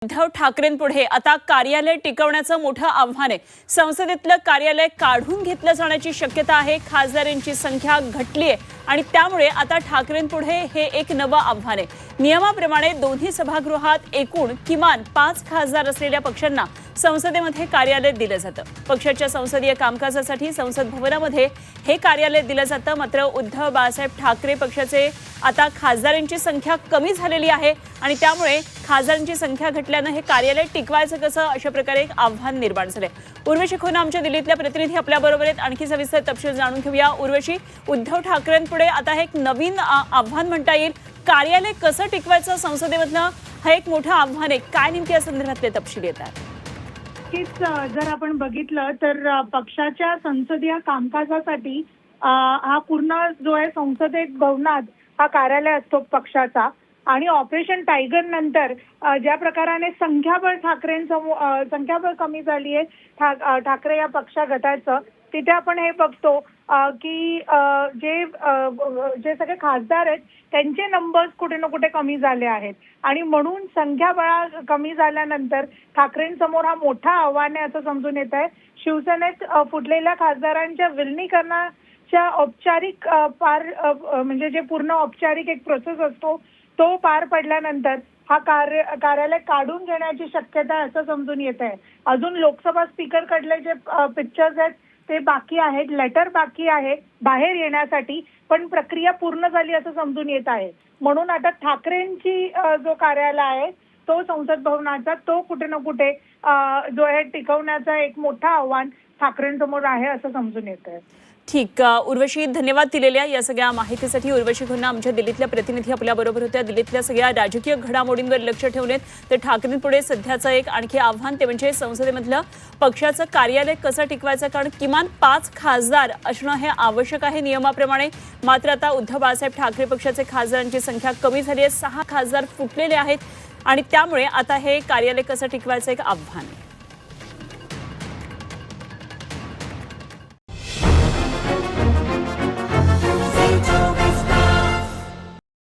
उद्धव ठाकरेंपुढे आता कार्यालय टिकवण्याचं मोठं आव्हान आहे। संसदेतलं कार्यालय काढून घेतलं जाण्याची शक्यता आहे। खासदारांची संख्या घटली आहे आणि त्यामुळे आता ठाकरेंपुढे हे एक नवं आव्हान आहे। नियमाप्रमाणे दोन्ही सभागृहात एकूण किमान 5 खासदार असलेल्या पक्षांना संसदेमध्ये कार्यालय दिलं जातं। पक्षाच्या संसदीय कामकाजासाठी संसद भवनामध्ये हे कार्यालय दिलं जातं। मात्र उद्धव बाळासाहेब ठाकरे पक्षाचे आता खासदारांची संख्या कमी झालेली आहे आणि त्यामुळे खासदारांची संख्या घटल्यानं हे कार्यालय टिकवायचं कसं अशा प्रकारे एक आव्हान निर्माण झालंय। उर्वशी खोना आमच्या दिल्लीतल्या प्रतिनिधी आपल्या बरोबर आहेत। आणखी सविस्तर तपशील जाणून घेऊया। उर्वशी, उद्धव ठाकरेंपुढे आता हे एक नवीन आव्हान म्हणता येईल। कार्यालय कसं टिकवायचं संसदेमधलं हे एक मोठं आव्हान आहे। काय नेमके या संदर्भातले तपशील येतात? जर आपण बघितलं तर पक्षाच्या संसदीय कामकाजासाठी हा पूर्ण जो आहे संसदेत भवनात हा कार्यालय असतो पक्षाचा आणि ऑपरेशन टायगर नंतर ज्या प्रकाराने संख्याबळ कमी झाली आहे ठाकरे या पक्ष गटाचं, तिथे आपण हे बघतो की जे सगळे खासदार आहेत त्यांचे नंबर्स कुठे ना कुठे कमी झाले आहेत आणि म्हणून संख्याबळ कमी झाल्यानंतर ठाकरेंसमोर हा मोठा आव्हान आहे असं समजून येत आहे। शिवसेनेत फुटलेल्या खासदारांच्या विलीनीकरणाच्या औपचारिक म्हणजे जे पूर्ण औपचारिक एक प्रोसेस असतो तो पार पडल्यानंतर हा कार्यालय काढून घेण्याची शक्यता आहे असं समजून येत आहे। अजून लोकसभा स्पीकर कडले जे पिक्चर्स आहेत ते बाकी आहेत, लेटर बाकी आहे बाहेर येण्यासाठी, पण प्रक्रिया पूर्ण झाली असं समजून येत आहे। म्हणून आता ठाकरेंची जो कार्यालय आहे तो संसद भवनाचा तो कुठे ना कुठे जो आहे टिकवण्याचा एक मोठं आव्हान ठाकरेंसमोर आहे असं समजून येत आहे। ठीक, उर्वशी, धन्यवाद दिलेल्या या सगळ्या माहितीसाठी। उर्वशी खोना आमच्या दिल्लीतल्या प्रतिनिधी आपल्या बरोबर होत्या। दिल्लीतल्या सगळ्या राजकीय घडामोडींवर लक्ष ठेवलेत तर ठाकरेंपुढे सध्याचं एक आणखी आव्हान ते म्हणजे संसदेमधलं पक्षाचं कार्यालय कसं टिकवायचं, कारण किमान 5 खासदार असणं हे आवश्यक आहे नियमाप्रमाणे। मात्र आता उद्धव बाळासाहेब ठाकरे पक्षाचे खासदारांची संख्या कमी झाली आहे, 6 खासदार फुटलेले आहेत आणि त्यामुळे आता हे कार्यालय कसं टिकवायचं एक आव्हान आहे।